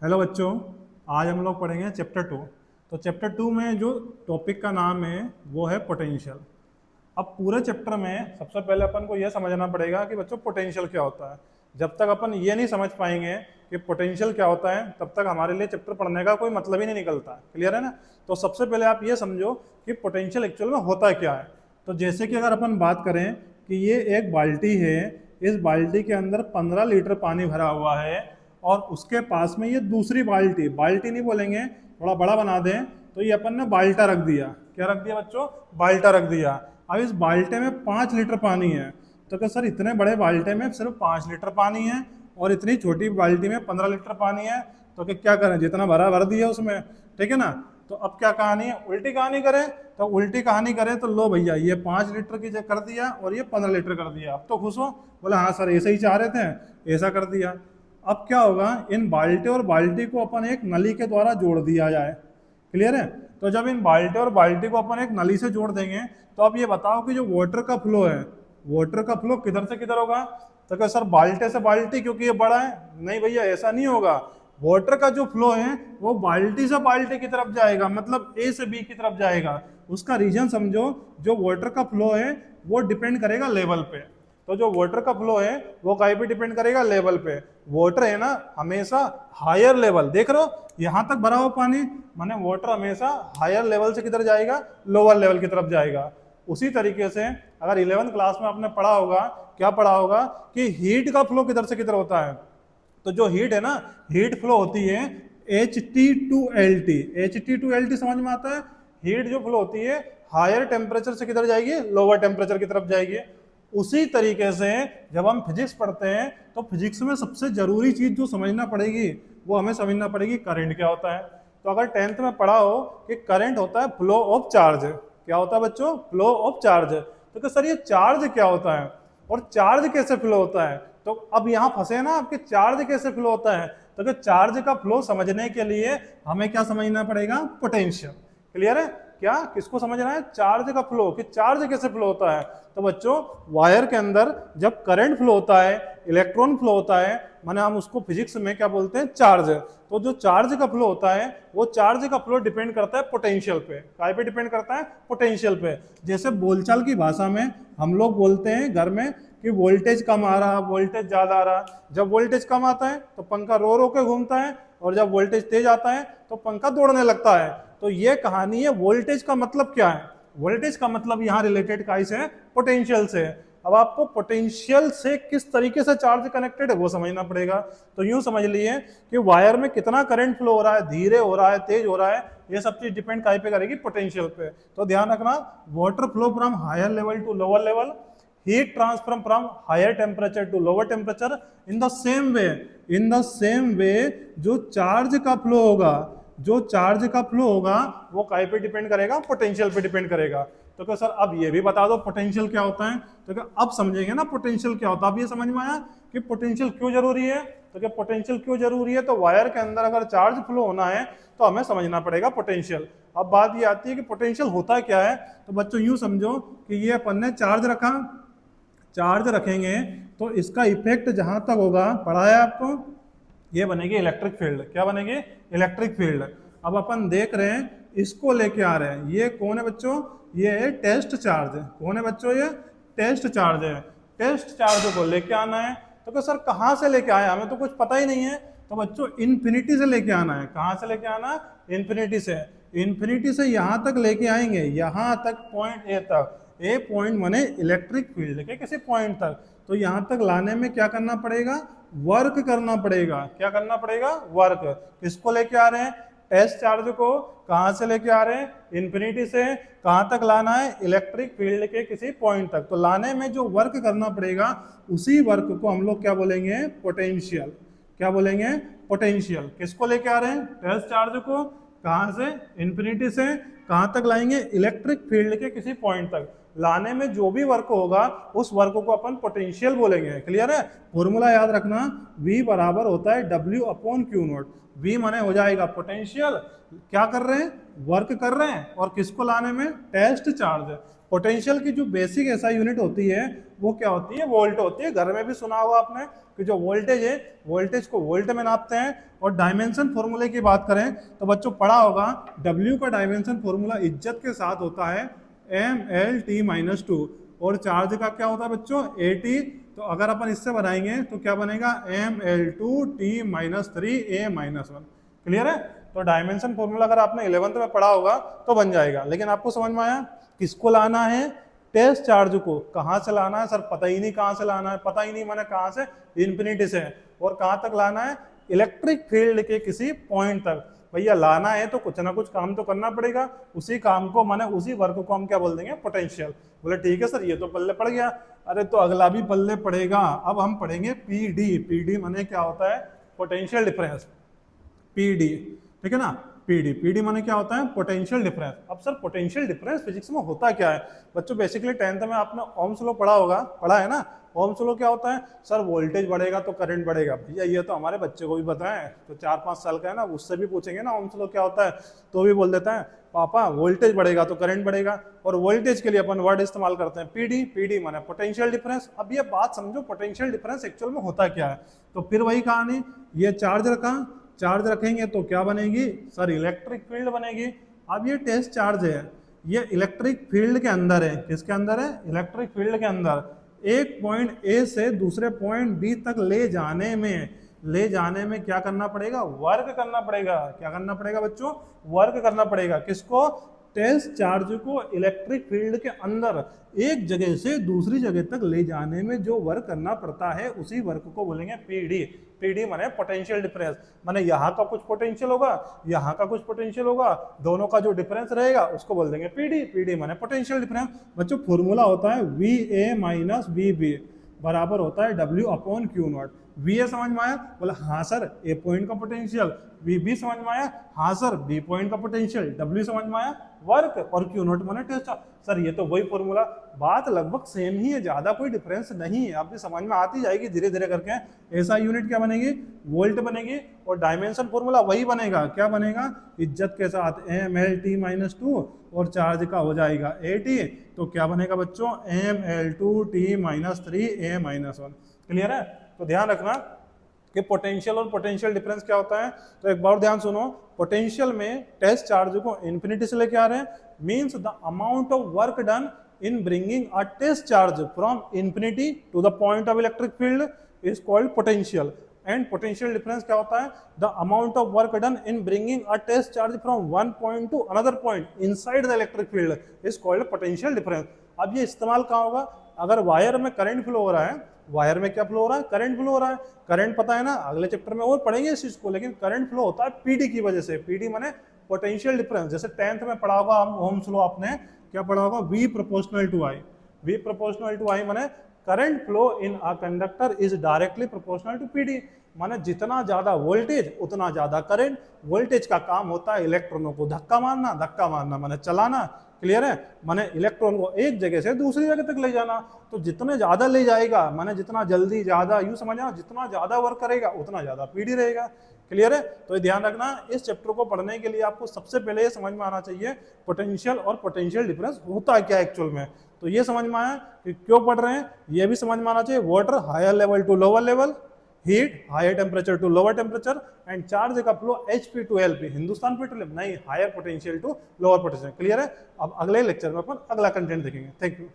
Hello बच्चों, आज हम लोग पढ़ेंगे चैप्टर 2। तो चैप्टर 2 में जो टॉपिक का नाम है वो है पोटेंशियल। अब पूरे चैप्टर में सबसे पहले अपन को यह समझना पड़ेगा कि बच्चों पोटेंशियल क्या होता है। जब तक अपन ये नहीं समझ पाएंगे कि पोटेंशियल क्या होता है तब तक हमारे लिए चैप्टर पढ़ने का कोई मतलब ही नहीं निकलता। क्लियर है ना? तो सबसे पहले आप ये समझो कि पोटेंशियल एक्चुअल में होता क्या है। तो जैसे कि अगर अपन बात करें कि ये एक बाल्टी है, इस बाल्टी के अंदर 15 लीटर पानी भरा हुआ है और उसके पास में ये दूसरी बाल्टी, बाल्टी नहीं बोलेंगे, थोड़ा बड़ा बना दें तो ये अपन ने बाल्टा रख दिया। क्या रख दिया बच्चों? बाल्टा रख दिया। अब इस बाल्टे में 5 लीटर पानी है। तो क्या सर इतने बड़े बाल्टे में सिर्फ 5 लीटर पानी है और इतनी छोटी बाल्टी में 15 लीटर पानी है, तो क्या करें, जितना भरा भर दिया उसमें। ठीक है ना? तो अब क्या कहानी है, उल्टी कहानी करें। तो उल्टी कहानी करें तो लो भैया, ये 5 लीटर की कर दिया और ये 15 लीटर कर दिया। अब तो खुश हो? बोले हाँ सर ऐसा ही चाह रहे थे, ऐसा कर दिया। अब क्या होगा, इन बाल्टी और बाल्टी को अपन एक नली के द्वारा जोड़ दिया जाए। क्लियर है? तो जब इन बाल्टी और बाल्टी को अपन एक नली से जोड़ देंगे तो अब ये बताओ कि जो वाटर का फ्लो है, वाटर का फ्लो किधर से किधर होगा? तो क्या सर बाल्टे से बाल्टी क्योंकि ये बड़ा है? नहीं भैया, ऐसा नहीं होगा। वाटर का जो फ्लो है वो बाल्टी से बाल्टी की तरफ जाएगा, मतलब ए से बी की तरफ जाएगा। उसका रीजन समझो, जो वाटर का फ्लो है वो डिपेंड करेगा लेवल पे। तो जो वाटर का फ्लो है वो कहीं पे डिपेंड करेगा? लेवल पे। वाटर है ना हमेशा हायर लेवल, देख रहे हो यहां तक भरा हुआ पानी, माने वाटर हमेशा हायर लेवल से किधर जाएगा? लोअर लेवल की तरफ जाएगा। उसी तरीके से अगर 11th क्लास में आपने पढ़ा होगा, क्या पढ़ा होगा कि हीट का फ्लो किधर से किधर होता है। तो जो हीट है ना, हीट फ्लो होती है Ht2Lt। Ht2Lt समझ में आता है? हीट जो फ्लो होती है हायर टेम्परेचर से किधर जाएगी? लोअर टेम्परेचर की तरफ जाएगी। उसी तरीके से जब हम फिजिक्स पढ़ते हैं तो फिजिक्स में सबसे जरूरी चीज जो समझना पड़ेगी वो हमें समझना पड़ेगी करंट क्या होता है। तो अगर 10th में पढ़ा हो कि करंट होता है फ्लो ऑफ चार्ज। क्या होता है बच्चों? Flow of charge. तो क्या सर ये चार्ज क्या होता है और चार्ज कैसे फ्लो होता है? तो अब यहां फंसे ना आपके, चार्ज कैसे फ्लो होता है। तो क्या चार्ज का फ्लो समझने के लिए हमें क्या समझना पड़ेगा? पोटेंशियल। क्लियर है? क्या किसको समझना है? चार्ज का फ्लो, कि चार्ज कैसे फ्लो होता है। तो बच्चों वायर के अंदर जब करंट फ्लो होता है, इलेक्ट्रॉन फ्लो होता है, माने हम उसको फिजिक्स में क्या बोलते हैं? चार्ज। तो जो चार्ज का फ्लो होता है वो चार्ज का फ्लो डिपेंड करता है पोटेंशियल पे। काय पे डिपेंड करता है? पोटेंशियल पे। जैसे बोलचाल की भाषा में हम लोग बोलते हैं घर में कि वोल्टेज कम आ रहा, वोल्टेज ज्यादा आ रहा। जब वोल्टेज कम आता है तो पंखा रो रो के घूमता है और जब वोल्टेज तेज आता है तो पंखा दौड़ने लगता है। तो ये कहानी है वोल्टेज का मतलब क्या है। वोल्टेज का मतलब यहाँ रिलेटेड काई से? पोटेंशियल से। अब आपको पोटेंशियल से किस तरीके से चार्ज कनेक्टेड है वो समझना पड़ेगा। तो यूं समझ लिए कि वायर में कितना करंट फ्लो हो रहा है, धीरे हो रहा है, तेज हो रहा है, ये सब चीज डिपेंड काई पे करेगी? पोटेंशियल पे। तो ध्यान रखना, water flow from higher level to lower level, heat transfer from higher temperature to lower temperature in the same way, in the same way जो चार्ज का फ्लो होगा, जो चार्ज का फ्लो होगा वो काय पे डिपेंड करेगा? पोटेंशियल पे डिपेंड करेगा। तो क्या सर अब ये भी बता दो पोटेंशियल क्या होता है। तो क्या अब समझेंगे ना पोटेंशियल क्या होता है। अब ये समझ में आया कि पोटेंशियल क्यों जरूरी है। तो क्या पोटेंशियल क्यों जरूरी है? तो वायर के अंदर अगर चार्ज फ्लो होना है तो हमें समझना पड़ेगा पोटेंशियल। अब बात ये आती है कि पोटेंशियल होता क्या है। तो बच्चों यूं समझो कि ये अपन ने चार्ज रखा, चार्ज रखेंगे तो इसका इफेक्ट जहां तक होगा, पढ़ा है आपको, ये बनेगी इलेक्ट्रिक फील्ड। क्या बनेगी? Electric field. अब अपन देख रहे हैं इसको लेके आ रहे हैं, ये कौन है बच्चों? ये है टेस्ट चार्ज। कौन है बच्चों? ये टेस्ट चार्ज है। टेस्ट चार्ज को लेके आना है। तो क्या सर कहां से लेके आए, हमें तो कुछ पता ही नहीं है। तो बच्चों इन्फिनिटी से लेके आना है। कहां से लेके आना? इन्फिनिटी से। इन्फिनिटी से यहां तक लेके आएंगे, यहां तक पॉइंट ए तक। ए पॉइंट माने इलेक्ट्रिक फील्ड के किसी पॉइंट तक। तो यहां तक लाने में क्या करना पड़ेगा? वर्क करना पड़ेगा। क्या करना पड़ेगा? वर्क। किसको लेके आ रहे हैं? टेस्ट चार्ज को। कहां से लेके आ रहे हैं? इन्फिनिटी से। कहां तक लाना है? इलेक्ट्रिक फील्ड के किसी पॉइंट तक। तो लाने में जो वर्क करना पड़ेगा उसी वर्क को हम लोग क्या बोलेंगे? पोटेंशियल। क्या बोलेंगे? पोटेंशियल। किसको लेके आ रहे हैं? टेस्ट चार्ज को। कहां से? इन्फिनिटी से। कहां तक लाएंगे? इलेक्ट्रिक फील्ड के किसी पॉइंट तक। लाने में जो भी वर्क होगा उस वर्क को अपन पोटेंशियल बोलेंगे। क्लियर है? फॉर्मूला याद रखना, V बराबर होता है W/Q0। V माने हो जाएगा पोटेंशियल, क्या कर रहे हैं? वर्क कर रहे हैं, और किसको लाने में? Test charge. पोटेंशियल की जो बेसिक ऐसा यूनिट होती है वो क्या होती है, वोल्ट होती है। घर में भी सुना होगा आपने कि जो वोल्टेज है, वोल्टेज को वोल्ट में नापते हैं। और डायमेंशन फॉर्मूले की बात करें तो बच्चों पढ़ा होगा, W का डायमेंशन फॉर्मूला इज्जत के साथ होता है mLt-2, और चार्ज का क्या होता है बच्चों, AT। तो अगर अपन इससे बनाएंगे तो क्या बनेगा, mL2T-3A-1। क्लियर है। तो डायमेंशन फॉर्मूला अगर आपने 11th में पढ़ा होगा तो बन जाएगा। लेकिन आपको समझ में आया किसको लाना है, टेस्ट चार्ज को। कहां से लाना है सर, पता ही नहीं कहां से लाना है, पता ही नहीं मैंने कहां से, इन्फिनिटी से। और कहां तक लाना है, इलेक्ट्रिक फील्ड के किसी पॉइंट तक। भैया लाना है तो कुछ ना कुछ काम तो करना पड़ेगा, उसी काम को माने उसी वर्क को हम क्या बोल देंगे, पोटेंशियल। बोले ठीक है सर ये तो पल्ले पड़ गया, अरे तो अगला भी पल्ले पड़ेगा। अब हम पढ़ेंगे पीडी। पीडी माने क्या होता है, पोटेंशियल डिफरेंस। पीडी, ठीक है ना। पीडी माने क्या होता है, पोटेंशियल डिफरेंस। अब सर पोटेंशियल डिफरेंस फिजिक्स में होता क्या है बच्चों, बेसिकली 10th में आपने ओम्स लॉ पढ़ा होगा, पढ़ा है ना। ओम्स लॉ क्या होता है, सर वोल्टेज बढ़ेगा तो करंट बढ़ेगा। भैया ये तो हमारे बच्चे को भी पता है, तो 4-5 साल का है ना, उससे भी पूछेंगे ना ओम्स लॉ क्या होता है तो भी बोल देता है पापा वोल्टेज बढ़ेगा तो करंट बढ़ेगा। और वोल्टेज के लिए अपन वर्ड इस्तेमाल करते हैं पीडी। पीडी माने पोटेंशियल डिफरेंस। अब ये बात समझो पोटेंशियल डिफरेंस एक्चुअल में होता क्या है। तो फिर वही कहानी, ये चार्ज रखा, चार्ज रखेंगे तो क्या बनेगी सर, इलेक्ट्रिक फील्ड बनेगी। अब ये टेस्ट चार्ज है, ये इलेक्ट्रिक फील्ड के अंदर है। किसके अंदर है, इलेक्ट्रिक फील्ड के अंदर। एक पॉइंट ए से दूसरे पॉइंट बी तक ले जाने में क्या करना पड़ेगा, वर्क करना पड़ेगा। क्या करना पड़ेगा बच्चों, वर्क करना पड़ेगा। किसको, टेस्ट चार्ज को इलेक्ट्रिक फील्ड के अंदर एक जगह से दूसरी जगह तक ले जाने में जो वर्क करना पड़ता है उसी वर्क को बोलेंगे पीडी। पीडी माने पोटेंशियल डिफरेंस। माने यहाँ का कुछ पोटेंशियल होगा, यहाँ का कुछ पोटेंशियल होगा, दोनों का जो डिफरेंस रहेगा उसको बोल देंगे पीडी। पीडी माने पोटेंशियल डिफरेंस। बच्चों फॉर्मूला होता है VA माइनस VB बराबर होता है W/Q0। VA समझ में आया, बोला हाँ सर ए पॉइंट का पोटेंशियल। VB समझ में आया, हाँ सर बी पॉइंट का पोटेंशियल। W समझ में आया, वर्क। और Q0 माने टेस्ट। सर ये तो वही फॉर्मूला, बात लगभग सेम ही है, ज्यादा कोई डिफरेंस नहीं है। आपकी समझ में आती जाएगी धीरे धीरे करके। ऐसा यूनिट क्या बनेगी, वोल्ट बनेगी। और डायमेंशन फॉर्मूला वही बनेगा, क्या बनेगा, इज्जत के साथ mLt-2 और चार्ज का हो जाएगा AT। तो क्या बनेगा बच्चों, mL2T-3A-1। क्लियर है। तो ध्यान रखना कि पोटेंशियल और पोटेंशियल डिफरेंस क्या होता है। तो एक बार ध्यान सुनो, पोटेंशियल में टेस्ट चार्ज को इन्फिनिटी से लेके आ रहे हैं, means the amount of work done in bringing a test charge from infinity to the point of electric field is called potential. And potential difference क्या होता है, the amount of work done in bringing a test charge from one point to another point inside the electric field is called potential difference. अब ये इस्तेमाल कहाँ होगा, अगर wire में करंट फ्लो हो रहा है, वायर में क्या फ्लो हो रहा है, करंट फ्लो हो रहा है। करंट पता है ना, अगले चैप्टर में और पढ़ेंगे इस चीज को। लेकिन करंट फ्लो होता है पीडी की वजह से। पीडी माने पोटेंशियल डिफरेंस। जैसे 10th में पढ़ा होगा हम ओम्स लॉ, आपने क्या पढ़ा होगा, V proportional to I। V proportional to I माने current flow in a conductor is directly proportional to PD. माने जितना ज्यादा वोल्टेज उतना ज्यादा करंट। वोल्टेज का काम होता है इलेक्ट्रॉनों को धक्का मारना, धक्का मारना माने चलाना। क्लियर है, माने इलेक्ट्रॉन को एक जगह से दूसरी जगह तक ले जाना। तो जितने ज्यादा ले जाएगा, माने जितना जल्दी ज्यादा, यूं समझना, जितना ज्यादा वर्क करेगा उतना ज्यादा पीडी रहेगा। क्लियर है। तो ये ध्यान रखना, इस चैप्टर को पढ़ने के लिए आपको सबसे पहले ये समझ में आना चाहिए पोटेंशियल और पोटेंशियल डिफरेंस होता क्या है एक्चुअल में। तो ये समझ में आया कि क्यों पढ़ रहे हैं, ये भी समझ में आना चाहिए। Water higher level to lower level, heat higher temperature to lower temperature, and charge का flow HP to LP, Hindustan petroleum नहीं, higher potential to lower potential. Clear है। अब अगले लेक्चर में अपन अगला कंटेंट देखेंगे। Thank you.